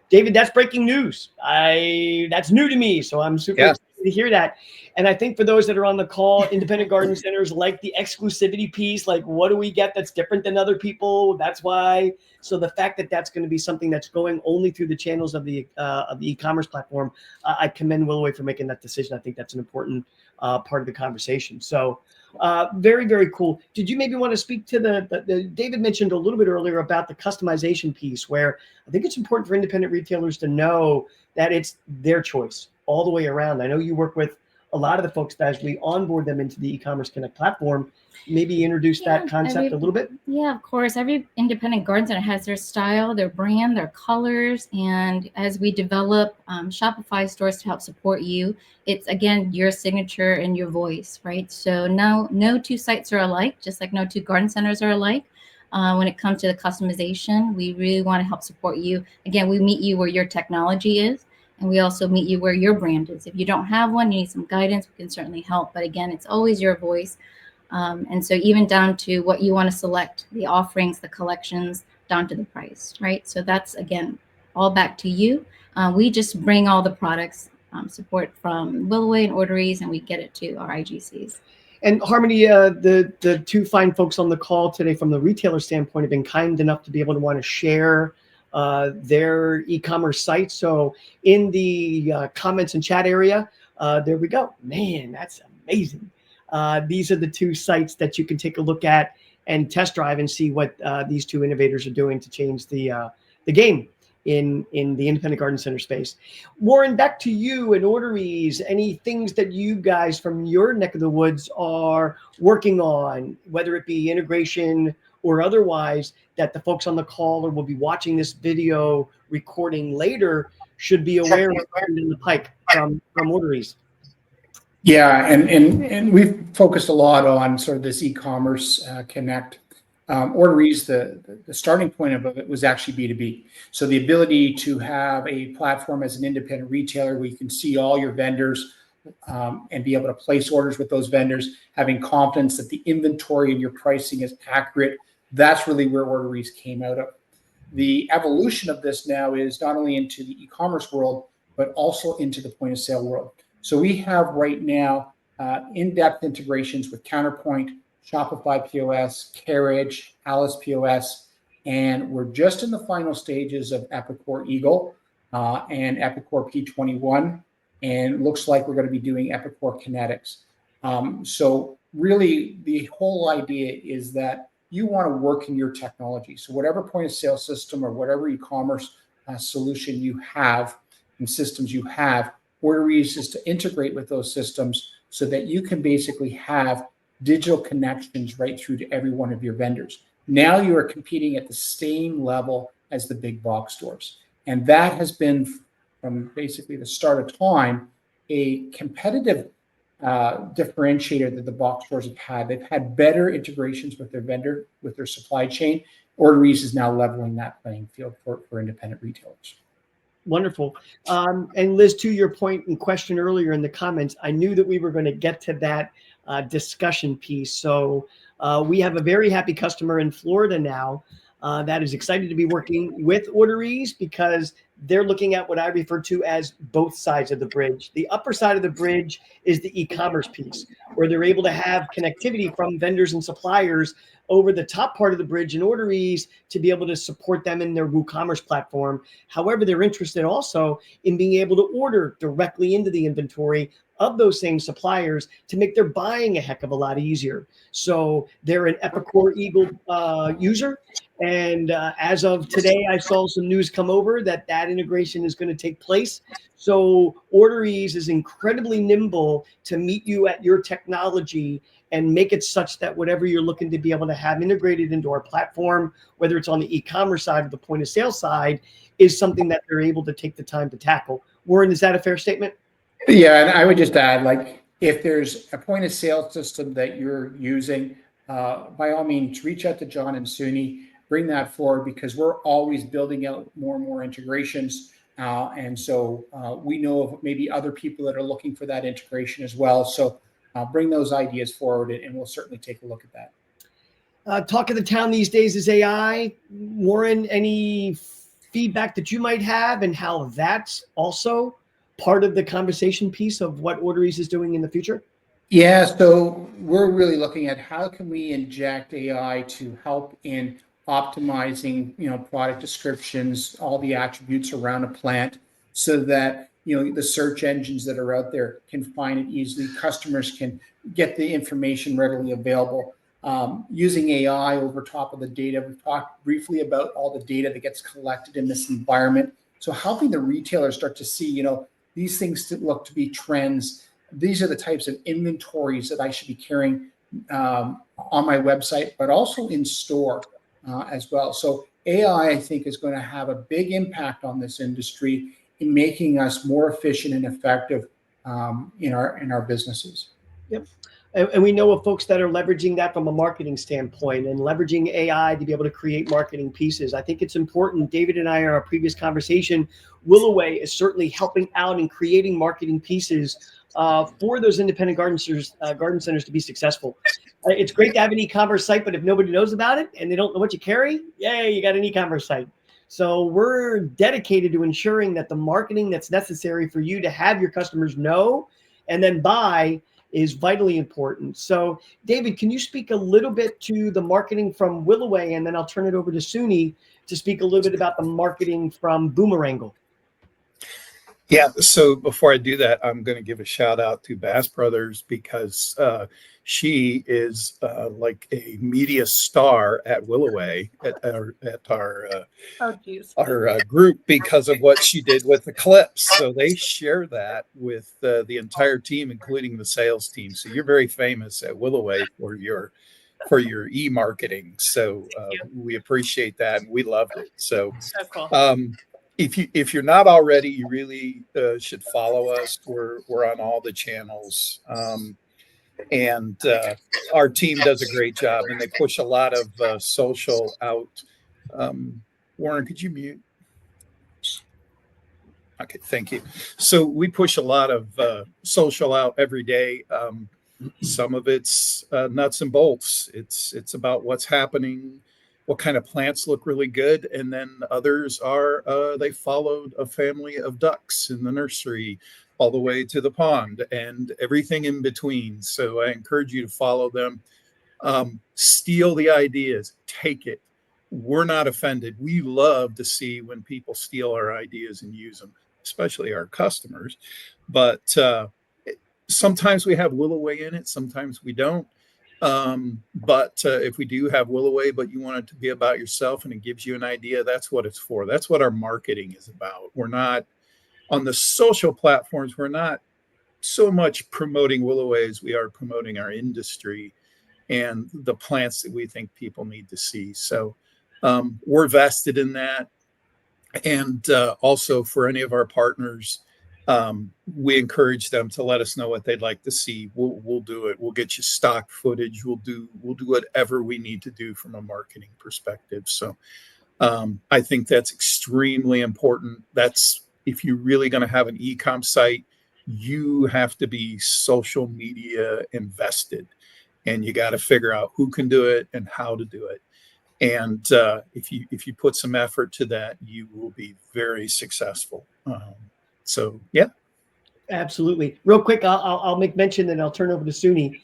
David, that's breaking news. That's new to me, so I'm super excited to hear that. And I think for those that are on the call, independent garden centers like the exclusivity piece, like what do we get that's different than other people? That's why. So the fact that that's going to be something that's going only through the channels of the e-commerce platform, I commend Willow Way for making that decision. I think that's an important part of the conversation. So very, very cool. Did you maybe want to speak to the David mentioned a little bit earlier about the customization piece, where I think it's important for independent retailers to know that it's their choice all the way around. I know you work with a lot of the folks that as we onboard them into the e-commerce Connect platform, maybe introduce that concept a little bit. Yeah, of course. Every independent garden center has their style, their brand, their colors. And as we develop Shopify stores to help support you, it's, again, your signature and your voice, right? So no two sites are alike, just like no two garden centers are alike. When it comes to the customization, we really want to help support you. Again, we meet you where your technology is, and we also meet you where your brand is. If you don't have one, you need some guidance, we can certainly help. But again, it's always your voice. And so even down to what you want to select, the offerings, the collections, down to the price, right? So that's, again, all back to you. We just bring all the products, support from Willow Way and OrderEase, and we get it to our IGCs. And Harmony, the two fine folks on the call today from the retailer standpoint have been kind enough to be able to want to share their e-commerce site. So in the comments and chat area, there we go. Man, that's amazing. These are the two sites that you can take a look at and test drive and see what these two innovators are doing to change the game in the independent garden center space. Warren, back to you and OrderEase. Any things that you guys from your neck of the woods are working on, whether it be integration or otherwise, that the folks on the call or will be watching this video recording later should be aware of in the pike from OrderEase? Yeah, and we've focused a lot on sort of this e-commerce Connect. OrderEase, the starting point of it was actually B2B. So the ability to have a platform as an independent retailer where you can see all your vendors and be able to place orders with those vendors, having confidence that the inventory and your pricing is accurate, that's really where OrderEase came out of. The evolution of this now is not only into the e-commerce world, but also into the point of sale world. So we have right now in-depth integrations with Counterpoint, Shopify POS, Carriage, Alice POS, and we're just in the final stages of Epicor Eagle and Epicor P21, and looks like we're going to be doing Epicor Kinetics. So really, the whole idea is that you want to work in your technology. So whatever point of sale system or whatever e-commerce solution you have and systems you have, OrderEase is to integrate with those systems so that you can basically have digital connections right through to every one of your vendors. Now you are competing at the same level as the big box stores. And that has been, from basically the start of time, a competitive differentiator that the box stores have had. They've had better integrations with their vendor, with their supply chain. OrderEase is now leveling that playing field for independent retailers. Wonderful. And Liz, to your point and question earlier in the comments, I knew that we were going to get to that discussion piece. So we have a very happy customer in Florida now that is excited to be working with OrderEase because they're looking at what I refer to as both sides of the bridge. The upper side of the bridge is the e-commerce piece, where they're able to have connectivity from vendors and suppliers over the top part of the bridge in OrderEase to be able to support them in their WooCommerce platform. However, they're interested also in being able to order directly into the inventory of those same suppliers to make their buying a heck of a lot easier. So they're an Epicor Eagle user. And as of today, I saw some news come over that that integration is going to take place. So OrderEase is incredibly nimble to meet you at your technology and make it such that whatever you're looking to be able to have integrated into our platform, whether it's on the e-commerce side or the point of sale side, is something that they're able to take the time to tackle. Warren, is that a fair statement? Yeah, and I would just add, like, if there's a point of sale system that you're using, by all means, reach out to John and Suni, bring that forward, because we're always building out more and more integrations. And so we know of maybe other people that are looking for that integration as well. So bring those ideas forward, and we'll certainly take a look at that. Talk of the town these days is AI. Warren, any feedback that you might have and how that's also part of the conversation piece of what OrderEase is doing in the future? Yeah, so we're really looking at how can we inject AI to help in optimizing, product descriptions, all the attributes around a plant, so that the search engines that are out there can find it easily. Customers can get the information readily available. Using AI over top of the data. We've talked briefly about all the data that gets collected in this environment. So helping the retailers start to see, these things look to be trends. These are the types of inventories that I should be carrying on my website, but also in store as well. So AI, I think, is going to have a big impact on this industry in making us more efficient and effective in our businesses. Yep. And we know of folks that are leveraging that from a marketing standpoint and leveraging AI to be able to create marketing pieces. I think it's important. David and I, in our previous conversation, Willoway is certainly helping out in creating marketing pieces for those independent garden centers to be successful. It's great to have an e-commerce site, but if nobody knows about it and they don't know what you carry, yay, you got an e-commerce site. So we're dedicated to ensuring that the marketing that's necessary for you to have your customers know and then buy is vitally important. So David, can you speak a little bit to the marketing from Willoway, and then I'll turn it over to Suni to speak a little bit about the marketing from Boomerangle. Yeah, so before I do that, I'm going to give a shout out to Bass Brothers, because she is like a media star at Willoway at our group, because of what she did with the clips. So they share that with the entire team, including the sales team. So you're very famous at Willoway for your e-marketing. So we appreciate that, and we loved it. So cool. If you're not already, you really should follow us. We're on all the channels, and our team does a great job, and they push a lot of social out. Warren, could you mute? Okay, thank you. So we push a lot of social out every day. Some of it's nuts and bolts. It's about what's happening, what kind of plants look really good, and then others are they followed a family of ducks in the nursery all the way to the pond and everything in between. So I encourage you to follow them. Steal the ideas, take it. We're not offended. We love to see when people steal our ideas and use them, especially our customers. But sometimes we have Willoway in it, sometimes we don't. But if we do have Willoway, but you want it to be about yourself and it gives you an idea, that's what it's for. That's what our marketing is about. We're not on the social platforms. We're not so much promoting Willoway as we are promoting our industry and the plants that we think people need to see. So we're vested in that. And also for any of our partners, we encourage them to let us know what they'd like to see. We'll do it. We'll get you stock footage. We'll do whatever we need to do from a marketing perspective. So I think that's extremely important. That's, if you're really going to have an e-com site, you have to be social media invested, and you got to figure out who can do it and how to do it. And if you put some effort to that, you will be very successful. So yeah, absolutely. Real quick, I'll make mention and I'll turn over to Suni.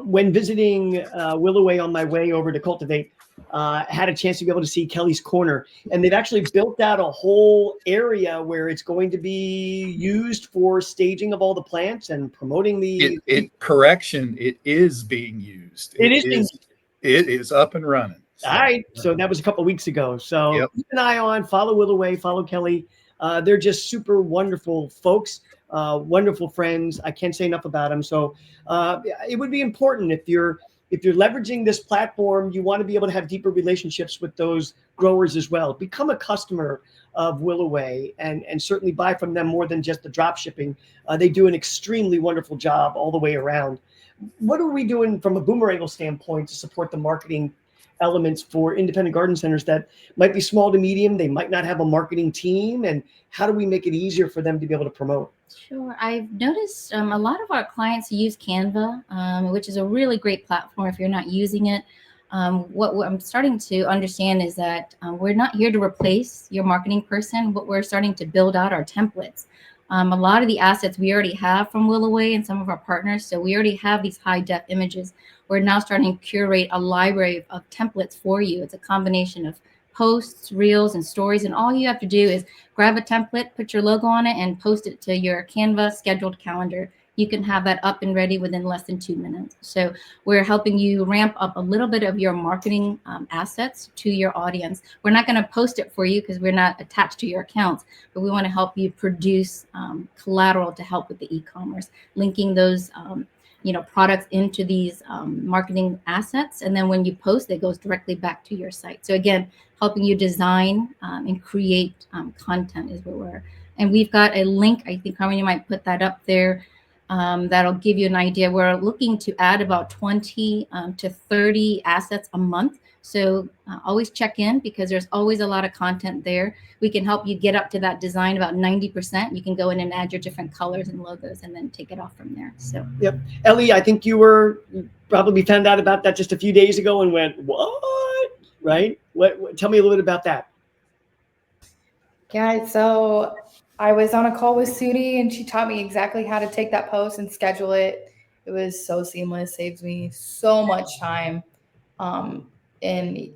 When visiting Willoway on my way over to Cultivate, had a chance to be able to see Kelly's Corner, and they've actually built out a whole area where it's going to be used for staging of all the plants and promoting the. Correction, it is being used. It is. It is up and running. So, all right. So that was a couple of weeks ago. So yep. Keep an eye on, follow Willoway, follow Kelly. They're just super wonderful folks, wonderful friends. I can't say enough about them. So it would be important if you're leveraging this platform, you want to be able to have deeper relationships with those growers as well. Become a customer of Willoway and certainly buy from them more than just the drop shipping. They do an extremely wonderful job all the way around. What are we doing from a Boomerang standpoint to support the marketing elements for independent garden centers that might be small to medium? They might not have a marketing team, and how do we make it easier for them to be able to promote? Sure. I've noticed a lot of our clients use Canva, which is a really great platform if you're not using it. What I'm starting to understand is that we're not here to replace your marketing person, but we're starting to build out our templates. A lot of the assets we already have from Willoway and some of our partners, so we already have these high-def images. We're now starting to curate a library of templates for you. It's a combination of posts, reels, and stories, and all you have to do is grab a template, put your logo on it, and post it to your Canva scheduled calendar. You can have that up and ready within less than 2 minutes. So we're helping you ramp up a little bit of your marketing assets to your audience. We're not going to post it for you because we're not attached to your accounts, but we want to help you produce collateral to help with the e-commerce, linking those products into these marketing assets. And then when you post, it goes directly back to your site. So again, helping you design and create content is where we're. And we've got a link, I think Carmen, you might put that up there. That'll give you an idea. We're looking to add about 20 to 30 assets a month. So always check in because there's always a lot of content there. We can help you get up to that design about 90%. You can go in and add your different colors and logos and then take it off from there. So yep. Ellie, I think you probably found out about that just a few days ago and went, what? Right? What tell me a little bit about that. Yeah, so I was on a call with Suni and she taught me exactly how to take that post and schedule it. It was so seamless, saves me so much time. And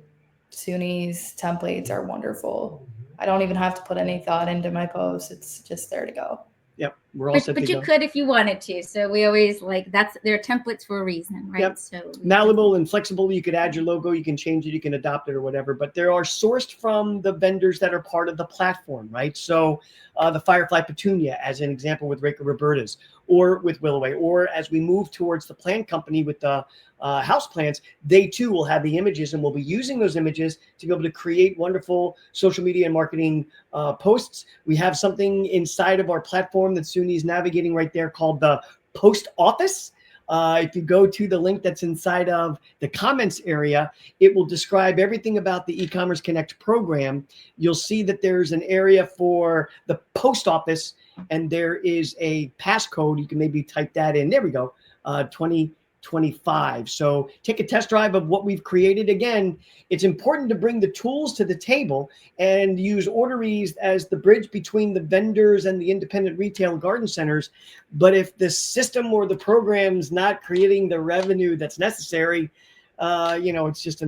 Suni's templates are wonderful. I don't even have to put any thought into my posts. It's just there to go. Yep, we're all set to go. But you could if you wanted to. So we always they're templates for a reason, right? Yep. So malleable and flexible. You could add your logo, you can change it, you can adopt it or whatever. But they are sourced from the vendors that are part of the platform, right? So the Firefly Petunia, as an example, with Reka Roberta's, or with Willoway, or as we move towards the plant company with the house plants, they too will have the images, and we'll be using those images to be able to create wonderful social media and marketing posts. We have something inside of our platform that Suni's navigating right there called the Post Office. If you go to the link that's inside of the comments area, it will describe everything about the eCommerce Connect program. You'll see that there's an area for the post office, and there is a passcode. You can maybe type that in. There we go, 2025. So take a test drive of what we've created. Again, it's important to bring the tools to the table and use OrderEase as the bridge between the vendors and the independent retail garden centers. But if the system or the program's not creating the revenue that's necessary, it's just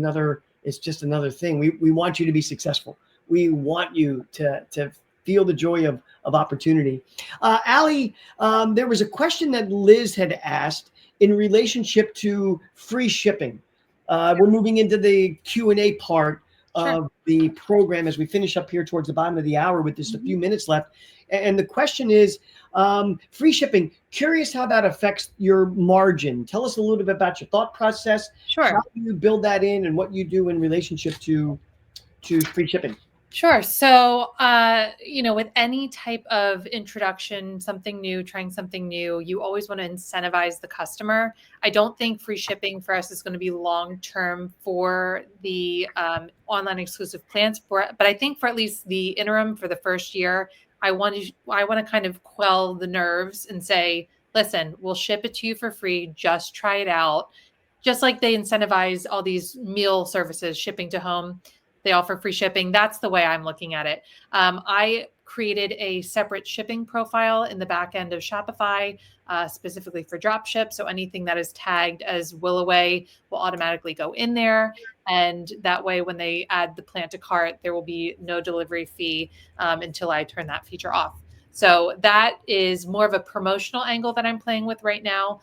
another thing. We want you to be successful. We want you to feel the joy of opportunity. Allie, there was a question that Liz had asked in relationship to free shipping. We're moving into the Q&A part of the program as we finish up here towards the bottom of the hour with just a few minutes left. And the question is, free shipping, curious how that affects your margin. Tell us a little bit about your thought process. Sure. How do you build that in and what you do in relationship to free shipping? Sure. So, with any type of introduction, something new, trying something new, you always want to incentivize the customer. I don't think free shipping for us is going to be long term for the online exclusive plans, but I think for at least the interim for the first year, I want to kind of quell the nerves and say, listen, we'll ship it to you for free. Just try it out. Just like they incentivize all these meal services, shipping to home, they offer free shipping. That's the way I'm looking at it. I created a separate shipping profile in the back end of Shopify, specifically for dropship. So anything that is tagged as will away will automatically go in there. And that way, when they add the plant to cart, there will be no delivery fee until I turn that feature off. So that is more of a promotional angle that I'm playing with right now.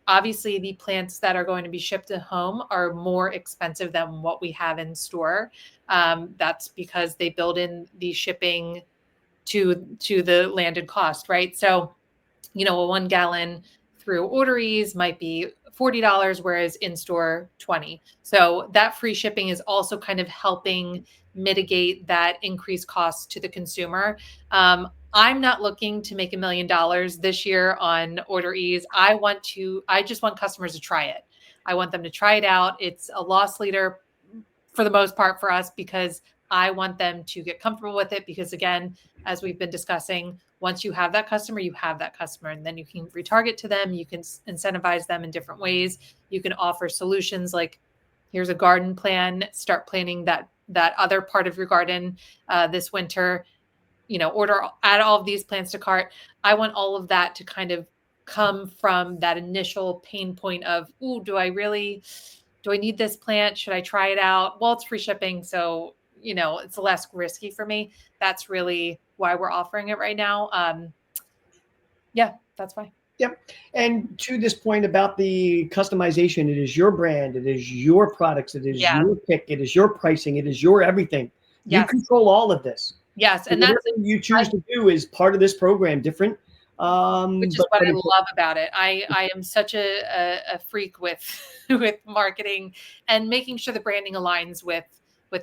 Obviously, the plants that are going to be shipped to home are more expensive than what we have in store. That's because they build in the shipping to the landed cost, right? So, a 1 gallon through OrderEase might be $40, whereas in store 20. So that free shipping is also kind of helping mitigate that increased cost to the consumer. I'm not looking to make $1 million this year on OrderEase. I just want customers to try it. I want them to try it out. It's a loss leader for the most part for us because I want them to get comfortable with it because, again, as we've been discussing, once you have that customer, you have that customer, and then you can retarget to them. You can incentivize them in different ways. You can offer solutions like, here's a garden plan, start planning that other part of your garden this winter, add all of these plants to cart. I want all of that to kind of come from that initial pain point of, ooh, do I need this plant? Should I try it out? Well, it's free shipping, so it's less risky for me. That's really why we're offering it right now. Yeah, that's why. Yep. And to this point about the customization, it is your brand, it is your products, it is your pick, it is your pricing, it is your everything. You Yes. control all of this. Yes, and whatever that's you choose to do is part of this program, different. Which is what I love about it. I am such a freak with with marketing and making sure the branding aligns with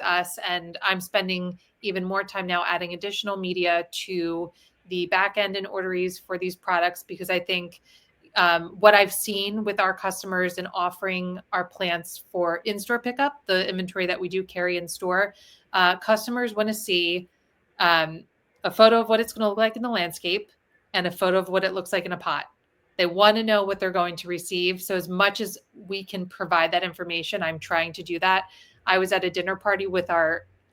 us. And I'm spending even more time now adding additional media to the back end and OrderEase for these products because I think what I've seen with our customers and offering our plants for in-store pickup, the inventory that we do carry in store, customers want to see a photo of what it's going to look like in the landscape and a photo of what it looks like in a pot. They want to know what they're going to receive. So as much as we can provide that information, I'm trying to do that. I was at a dinner party with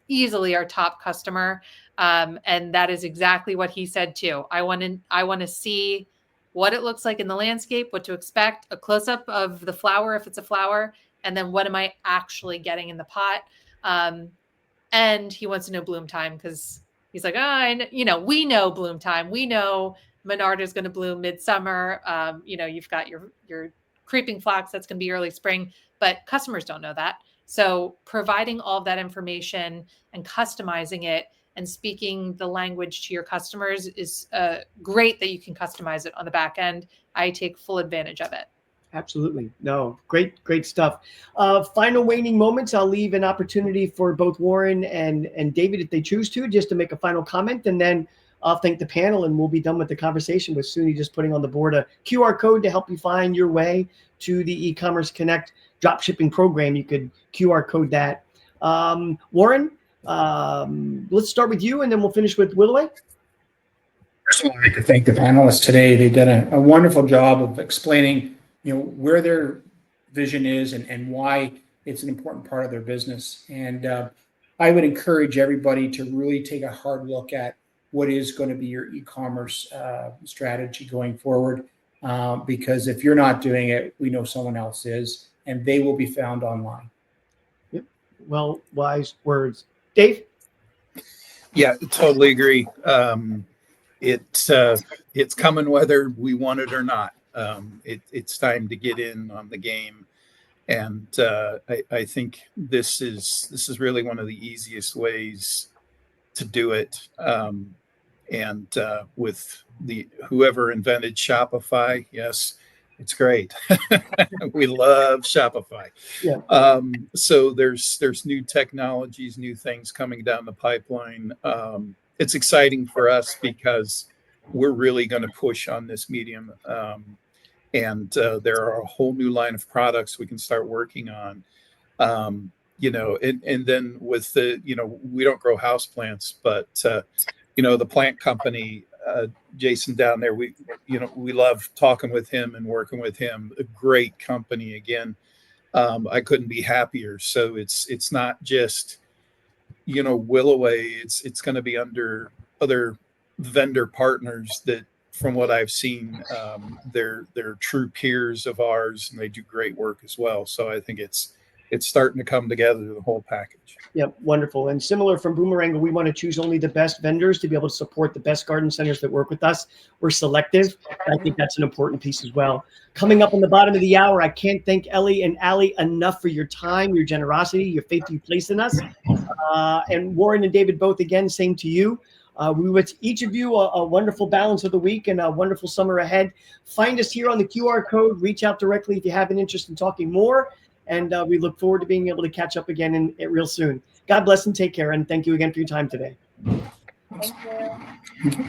easily our top customer. And that is exactly what he said too. I want to see what it looks like in the landscape, what to expect, a close-up of the flower if it's a flower, and then what am I actually getting in the pot? And he wants to know bloom time because he's like, we know bloom time. We know Menard is going to bloom midsummer. You've got your creeping phlox that's going to be early spring, but customers don't know that. So providing all of that information and customizing it and speaking the language to your customers is great that you can customize it on the back end. I take full advantage of it. Absolutely. No, great stuff. Final waning moments. I'll leave an opportunity for both Warren and David, if they choose to, just to make a final comment, and then I'll thank the panel and we'll be done with the conversation with Suni just putting on the board a QR code to help you find your way to the eCommerce Connect dropshipping program. You could QR code that. Warren, let's start with you and then we'll finish with Willoway. First of all, I'd like to thank the panelists today. They've done a wonderful job of explaining, where their vision is and why it's an important part of their business. And I would encourage everybody to really take a hard look at what is going to be your e-commerce strategy going forward. Because if you're not doing it, we know someone else is, and they will be found online. Yep. Well, wise words. Dave? Yeah, totally agree. It's coming whether we want it or not. It's time to get in on the game, and I think this is really one of the easiest ways to do it. And with whoever invented Shopify, yes, It's great. We love Shopify. Yeah. So there's new technologies, new things coming down the pipeline. It's exciting for us because we're really going to push on this medium. And there are a whole new line of products we can start working on. And then with the, we don't grow houseplants, but the plant company, Jason down there, we love talking with him and working with him. A great company again. I couldn't be happier. So it's not just, Willoway. It's going to be under other vendor partners that, from what I've seen, they're true peers of ours, and they do great work as well. So I think it's starting to come together, the whole package. Yep, wonderful. And similar from Boomerang, we want to choose only the best vendors to be able to support the best garden centers that work with us. We're selective. I think that's an important piece as well. Coming up on the bottom of the hour, I can't thank Ellie and Allie enough for your time, your generosity, your faith you place in us. And Warren and David, both again, same to you. We wish each of you a wonderful balance of the week and a wonderful summer ahead. Find us here on the QR code. Reach out directly if you have an interest in talking more. And we look forward to being able to catch up again real soon. God bless and take care. And thank you again for your time today. Thank you.